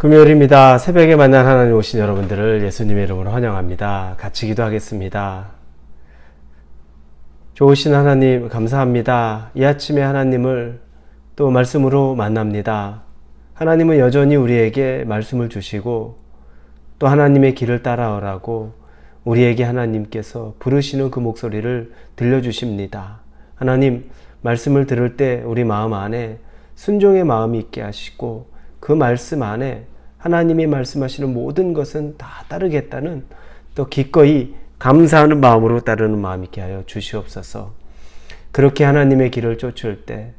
금요일입니다. 새벽에 만난 하나님 오신 여러분들을 예수님의 이름으로 환영합니다. 같이 기도하겠습니다. 좋으신 하나님 감사합니다. 이 아침에 하나님을 또 말씀으로 만납니다. 하나님은 여전히 우리에게 말씀을 주시고 또 하나님의 길을 따라오라고 우리에게 하나님께서 부르시는 그 목소리를 들려주십니다. 하나님 말씀을 들을 때 우리 마음 안에 순종의 마음이 있게 하시고 그 말씀 안에 하나님이 말씀하시는 모든 것은 다 따르겠다는 또 기꺼이 감사하는 마음으로 따르는 마음 있게 하여 주시옵소서. 그렇게 하나님의 길을 쫓을 때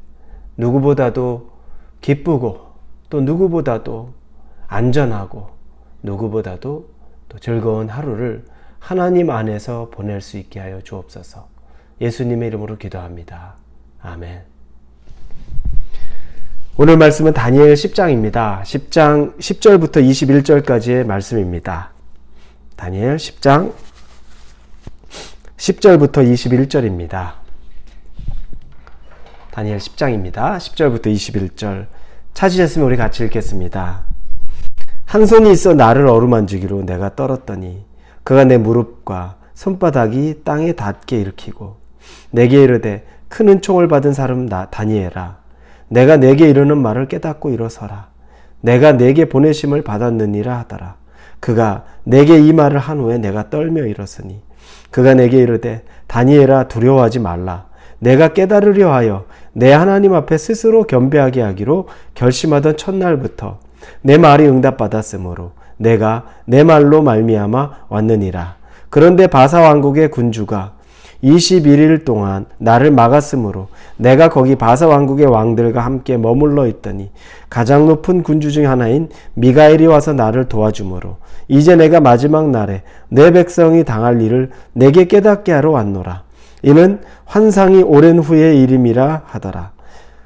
누구보다도 기쁘고 또 누구보다도 안전하고 누구보다도 또 즐거운 하루를 하나님 안에서 보낼 수 있게 하여 주옵소서. 예수님의 이름으로 기도합니다. 아멘. 오늘 말씀은 다니엘 10장입니다. 10장 10절부터 21절까지의 말씀입니다. 다니엘 10장 10절부터 21절입니다. 다니엘 10장입니다. 10절부터 21절. 찾으셨으면 우리 같이 읽겠습니다. 한 손이 있어 나를 어루만지기로 내가 떨었더니 그가 내 무릎과 손바닥이 땅에 닿게 일으키고 내게 이르되 큰 은총을 받은 사람 다니엘아, 내가 내게 이르는 말을 깨닫고 일어서라. 내가 내게 보내심을 받았느니라 하더라. 그가 내게 이 말을 한 후에 내가 떨며 일었으니 그가 내게 이르되 다니엘아 두려워하지 말라. 내가 깨달으려 하여 내 하나님 앞에 스스로 겸비하게 하기로 결심하던 첫날부터 내 말이 응답받았으므로 내가 내 말로 말미암아 왔느니라. 그런데 바사 왕국의 군주가 21일 동안 나를 막았으므로 내가 거기 바사 왕국의 왕들과 함께 머물러 있더니 가장 높은 군주 중 하나인 미가엘이 와서 나를 도와주므로 이제 내가 마지막 날에 내 백성이 당할 일을 내게 깨닫게 하러 왔노라. 이는 환상이 오랜 후의 일임이라 하더라.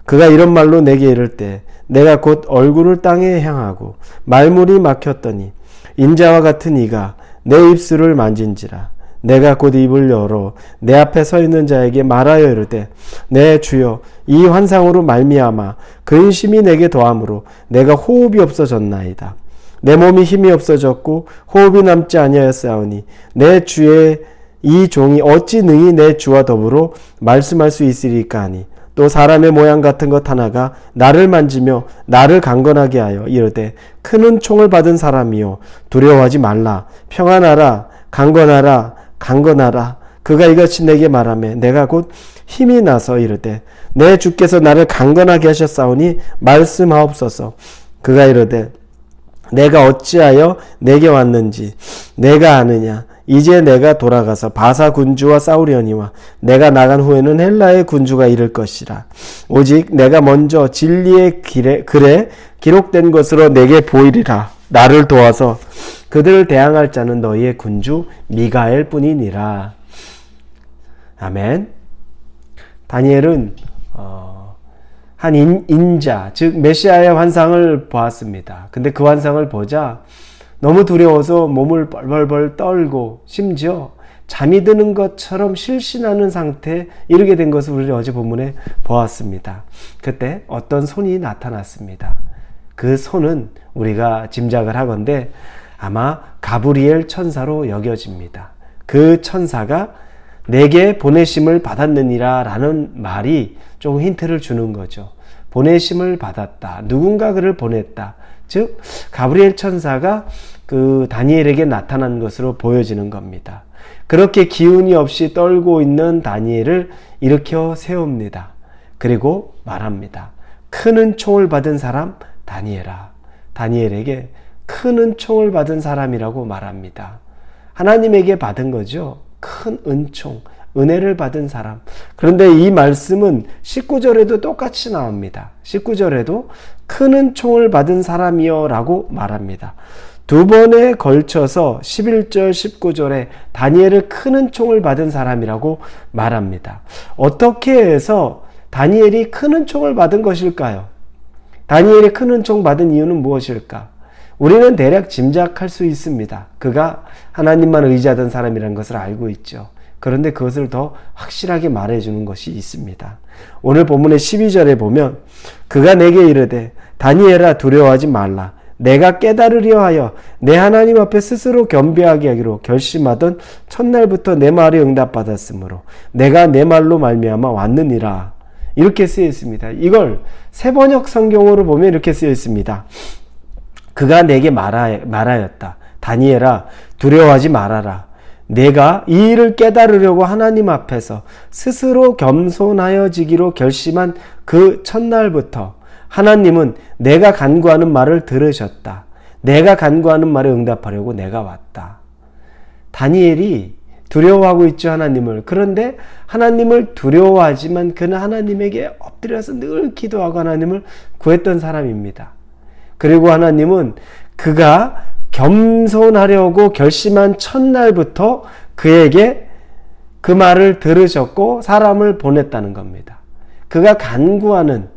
그가 이런 말로 내게 이를 때 내가 곧 얼굴을 땅에 향하고 말문이 막혔더니 인자와 같은 이가 내 입술을 만진지라. 내가 곧 입을 열어 내 앞에 서 있는 자에게 말하여 이르되 내 주여 이 환상으로 말미암아 근심이 내게 더함으로 내가 호흡이 없어졌나이다. 내 몸이 힘이 없어졌고 호흡이 남지 아니하였사오니 내 주의 이 종이 어찌 능히 내 주와 더불어 말씀할 수 있으리까 하니 또 사람의 모양 같은 것 하나가 나를 만지며 나를 강건하게 하여 이르되 큰 은총을 받은 사람이여 두려워하지 말라. 평안하라. 강건하라. 그가 이같이 내게 말하며 내가 곧 힘이 나서 이르되 내 주께서 나를 강건하게 하셨사오니 말씀하옵소서. 그가 이르되 내가 어찌하여 내게 왔는지 내가 아느냐. 이제 내가 돌아가서 바사 군주와 싸우려니와 내가 나간 후에는 헬라의 군주가 이를 것이라. 오직 내가 먼저 진리의 글에 기록된 것으로 내게 보이리라. 나를 도와서 그들을 대항할 자는 너희의 군주 미가엘 뿐이니라. 아멘. 다니엘은 한 인자, 즉 메시아의 환상을 보았습니다. 근데 그 환상을 보자 너무 두려워서 몸을 벌벌벌 떨고 심지어 잠이 드는 것처럼 실신하는 상태에 이르게 된 것을 우리 어제 본문에 보았습니다. 그때 어떤 손이 나타났습니다. 그 손은 우리가 짐작을 하건대 아마 가브리엘 천사로 여겨집니다. 그 천사가 내게 보내심을 받았느니라 라는 말이 조금 힌트를 주는 거죠. 보내심을 받았다. 누군가 그를 보냈다. 즉 가브리엘 천사가 그 다니엘에게 나타난 것으로 보여지는 겁니다. 그렇게 기운이 없이 떨고 있는 다니엘을 일으켜 세웁니다. 그리고 말합니다. 큰 은총을 받은 사람 다니엘아. 다니엘에게 큰 은총을 받은 사람이라고 말합니다. 하나님에게 받은 거죠. 큰 은총, 은혜를 받은 사람. 그런데 이 말씀은 19절에도 똑같이 나옵니다. 19절에도 큰 은총을 받은 사람이여 라고 말합니다. 두 번에 걸쳐서 11절, 19절에 다니엘을 큰 은총을 받은 사람이라고 말합니다. 어떻게 해서 다니엘이 큰 은총을 받은 것일까요? 다니엘이 큰 은총 받은 이유는 무엇일까? 우리는 대략 짐작할 수 있습니다. 그가 하나님만 의지하던 사람이라는 것을 알고 있죠. 그런데 그것을 더 확실하게 말해주는 것이 있습니다. 오늘 본문의 12절에 보면 그가 내게 이르되 다니엘아 두려워하지 말라. 내가 깨달으려 하여 내 하나님 앞에 스스로 겸비하게 하기로 결심하던 첫날부터 내 말에 응답받았으므로 내가 내 말로 말미암아 왔느니라. 이렇게 쓰여 있습니다. 이걸 새번역 성경으로 보면 이렇게 쓰여 있습니다. 그가 내게 말하였다. 다니엘아, 두려워하지 말아라. 내가 이 일을 깨달으려고 하나님 앞에서 스스로 겸손하여지기로 결심한 그 첫날부터 하나님은 내가 간구하는 말을 들으셨다. 내가 간구하는 말에 응답하려고 내가 왔다. 다니엘이 두려워하고 있죠, 하나님을. 그런데 하나님을 두려워하지만 그는 하나님에게 엎드려서 늘 기도하고 하나님을 구했던 사람입니다. 그리고 하나님은 그가 겸손하려고 결심한 첫날부터 그에게 그 말을 들으셨고 사람을 보냈다는 겁니다. 그가 간구하는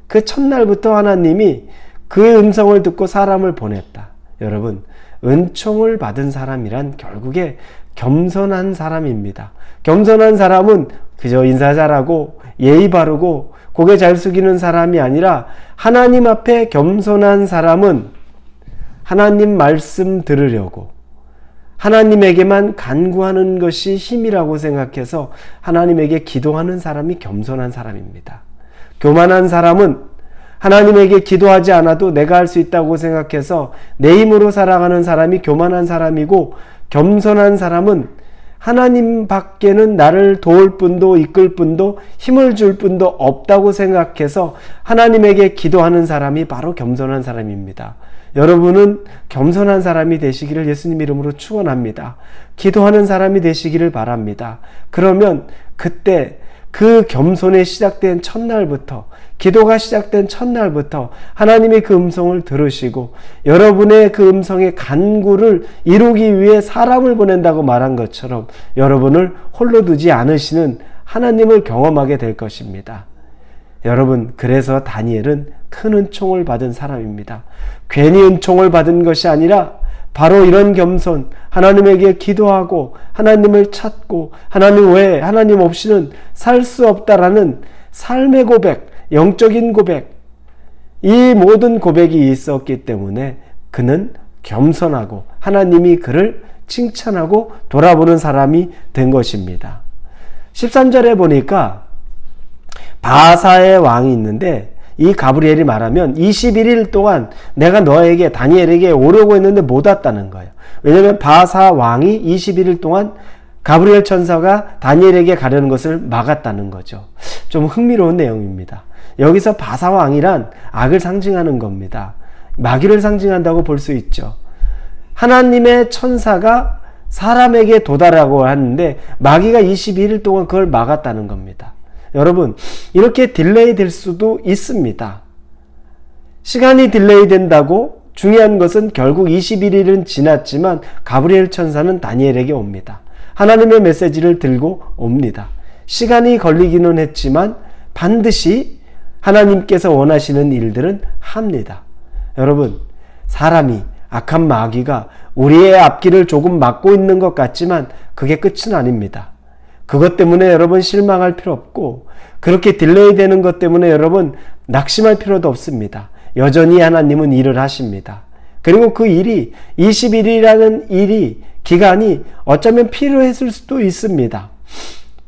그 첫날부터 하나님이 그 음성을 듣고 사람을 보냈다. 여러분, 은총을 받은 사람이란 결국에 겸손한 사람입니다. 겸손한 사람은 그저 인사 잘하고 예의 바르고 고개 잘 숙이는 사람이 아니라 하나님 앞에 겸손한 사람은 하나님 말씀 들으려고 하나님에게만 간구하는 것이 힘이라고 생각해서 하나님에게 기도하는 사람이 겸손한 사람입니다. 교만한 사람은 하나님에게 기도하지 않아도 내가 할 수 있다고 생각해서 내 힘으로 살아가는 사람이 교만한 사람이고, 겸손한 사람은 하나님 밖에는 나를 도울 분도 이끌 분도 힘을 줄 분도 없다고 생각해서 하나님에게 기도하는 사람이 바로 겸손한 사람입니다. 여러분은 겸손한 사람이 되시기를 예수님 이름으로 축원합니다. 기도하는 사람이 되시기를 바랍니다. 그러면 그때 그 겸손에 시작된 첫날부터, 기도가 시작된 첫날부터 하나님의 그 음성을 들으시고 여러분의 그 음성의 간구를 이루기 위해 사람을 보낸다고 말한 것처럼 여러분을 홀로 두지 않으시는 하나님을 경험하게 될 것입니다. 여러분, 그래서 다니엘은 큰 은총을 받은 사람입니다. 괜히 은총을 받은 것이 아니라 바로 이런 겸손, 하나님에게 기도하고 하나님을 찾고 하나님 외에 하나님 없이는 살 수 없다라는 삶의 고백, 영적인 고백, 이 모든 고백이 있었기 때문에 그는 겸손하고 하나님이 그를 칭찬하고 돌아보는 사람이 된 것입니다. 13절에 보니까 바사의 왕이 있는데 이 가브리엘이 말하면 21일 동안 내가 너에게 다니엘에게 오려고 했는데 못 왔다는 거예요. 왜냐하면 바사 왕이 21일 동안 가브리엘 천사가 다니엘에게 가려는 것을 막았다는 거죠. 좀 흥미로운 내용입니다. 여기서 바사 왕이란 악을 상징하는 겁니다. 마귀를 상징한다고 볼 수 있죠. 하나님의 천사가 사람에게 도달하고 하는데 마귀가 21일 동안 그걸 막았다는 겁니다. 여러분, 이렇게 딜레이 될 수도 있습니다. 시간이 딜레이 된다고 중요한 것은 결국 21일은 지났지만 가브리엘 천사는 다니엘에게 옵니다. 하나님의 메시지를 들고 옵니다. 시간이 걸리기는 했지만 반드시 하나님께서 원하시는 일들은 합니다. 여러분, 사람이, 악한 마귀가 우리의 앞길을 조금 막고 있는 것 같지만 그게 끝은 아닙니다. 그것 때문에 여러분 실망할 필요 없고, 그렇게 딜레이 되는 것 때문에 여러분 낙심할 필요도 없습니다. 여전히 하나님은 일을 하십니다. 그리고 그 일이 21일이라는 일이 기간이 어쩌면 필요했을 수도 있습니다.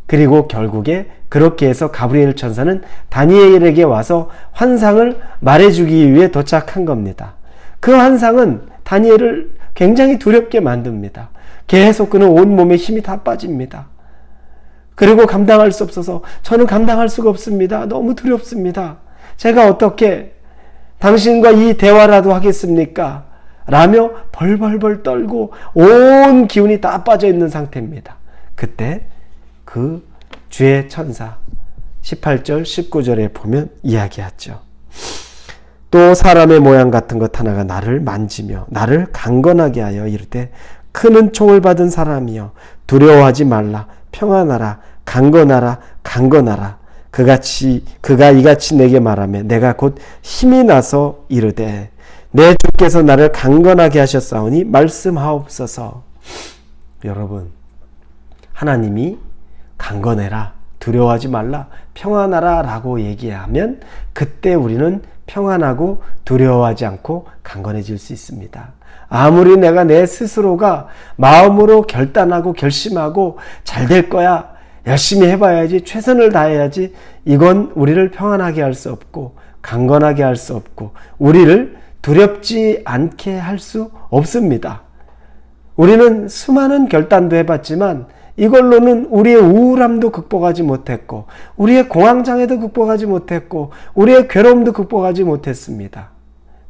그리고 결국에 그렇게 해서 가브리엘 천사는 다니엘에게 와서 환상을 말해주기 위해 도착한 겁니다. 그 환상은 다니엘을 굉장히 두렵게 만듭니다. 계속 그는 온몸에 힘이 다 빠집니다. 그리고 감당할 수 없어서 저는 감당할 수가 없습니다. 너무 두렵습니다. 제가 어떻게 당신과 이 대화라도 하겠습니까? 라며 벌벌벌 떨고 온 기운이 다 빠져 있는 상태입니다. 그때 그 주의 천사 18절 19절에 보면 이야기하죠. 또 사람의 모양 같은 것 하나가 나를 만지며 나를 강건하게 하여 이르되 큰 은총을 받은 사람이여 두려워하지 말라 평안하라 강건하라 강건하라 그가 이같이 내게 말하며 내가 곧 힘이 나서 이르되 내 주께서 나를 강건하게 하셨사오니 말씀하옵소서. 여러분, 하나님이 강건해라 두려워하지 말라 평안하라 라고 얘기하면 그때 우리는 평안하고 두려워하지 않고 강건해질 수 있습니다. 아무리 내가 내 스스로가 마음으로 결단하고 결심하고 잘 될 거야, 열심히 해봐야지, 최선을 다해야지, 이건 우리를 평안하게 할 수 없고 강건하게 할 수 없고 우리를 두렵지 않게 할 수 없습니다. 우리는 수많은 결단도 해봤지만 이걸로는 우리의 우울함도 극복하지 못했고 우리의 공황장애도 극복하지 못했고 우리의 괴로움도 극복하지 못했습니다.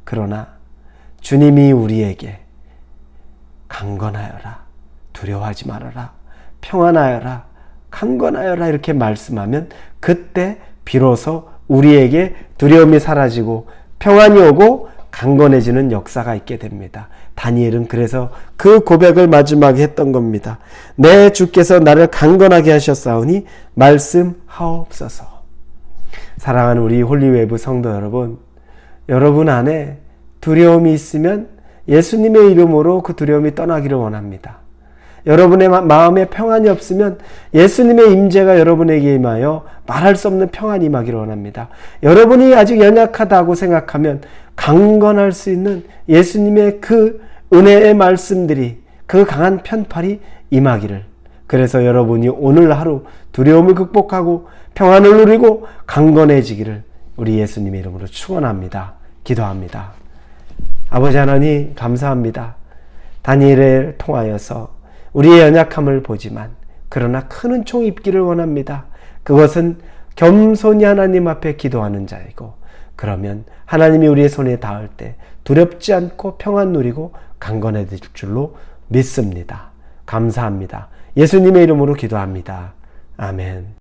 그러나 주님이 우리에게 강건하여라, 두려워하지 말아라, 평안하여라, 강건하여라 이렇게 말씀하면 그때 비로소 우리에게 두려움이 사라지고 평안이 오고 강건해지는 역사가 있게 됩니다. 다니엘은 그래서 그 고백을 마지막에 했던 겁니다. 내 주께서 나를 강건하게 하셨사오니 말씀하옵소서. 사랑하는 우리 홀리웨이브 성도 여러분, 여러분 안에 두려움이 있으면 예수님의 이름으로 그 두려움이 떠나기를 원합니다. 여러분의 마음에 평안이 없으면 예수님의 임재가 여러분에게 임하여 말할 수 없는 평안이 임하기를 원합니다. 여러분이 아직 연약하다고 생각하면 강건할 수 있는 예수님의 그 은혜의 말씀들이, 그 강한 편팔이 임하기를, 그래서 여러분이 오늘 하루 두려움을 극복하고 평안을 누리고 강건해지기를 우리 예수님의 이름으로 축원합니다. 기도합니다. 아버지 하나님 감사합니다. 다니엘을 통하여서 우리의 연약함을 보지만 그러나 큰 은총 입기를 원합니다. 그것은 겸손히 하나님 앞에 기도하는 자이고, 그러면 하나님이 우리의 손에 닿을 때 두렵지 않고 평안 누리고 강건해질 줄로 믿습니다. 감사합니다. 예수님의 이름으로 기도합니다. 아멘.